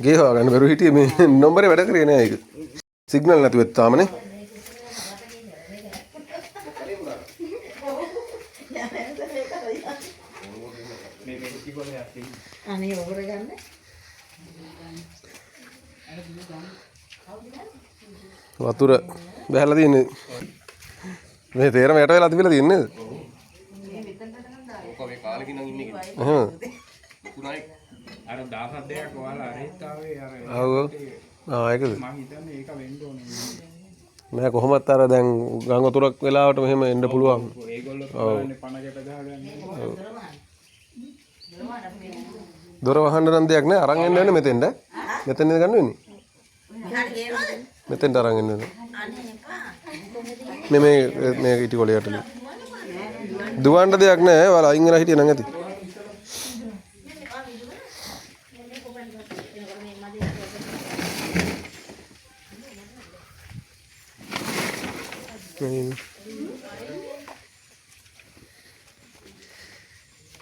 ගේ හොයාගන්න බැරුව හිටියේ මේ නම්බරේ වැඩ කරේ නෑ ඒක. සිග්නල් නැතුව තාමනේ. අනේ ඔබර ගන්න. වතුර බහැලා තියෙන්නේ. මේ තේරම යට වෙලා තිබිලා තියෙන්නේ නේද? ඔක මේ කාලෙකින් නම් ඉන්නේ කියලා. තුනයි අර 17 දෙයක් ඔයාලා අරෙත් ආවේ අර. ඔව්. ඒකද? මම හිතන්නේ ඒක වෙන්න ඕනේ. නෑ කොහොමත් අර දැන් ගංගා වතුරක් වෙලාවට මෙහෙම එන්න පුළුවන්. ඒගොල්ලෝ බලන්නේ පණකට ගහගන්නේ. දොර වහන්න නම් දෙයක් නෑ අරන් එන්න වෙන්නේ මෙතෙන්ද? මෙතෙන්ද ගන්න වෙන්නේ? මෙතෙන්ට අරන් එන්න වෙන්නේ. මේ ඉටි කොලයට. දුවන්න දෙයක් නෑ. ඔයාලා අයින් වෙලා හිටියේ නම් ඇති.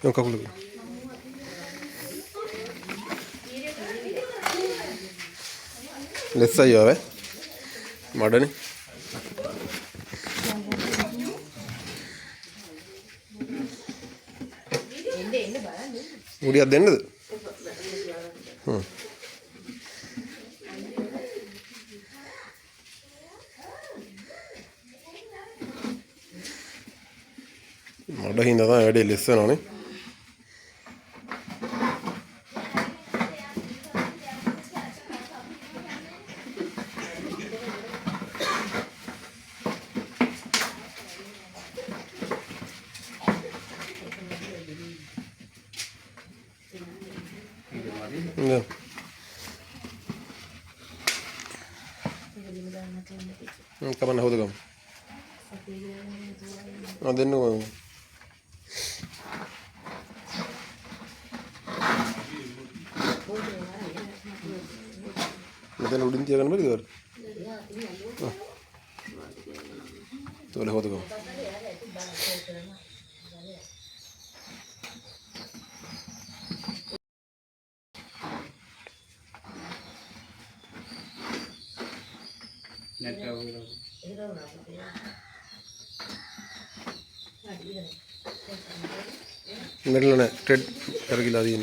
Yung kakulog. Let's say you modern. Would you have done it? Mada hinda tha වැඩි ලෙස්සන ඕනේ. Yeah. Come on, hold the gum. Oh, then no. Then wouldn't you have been there? So, hold the gum. Middle में trade कर गिला दी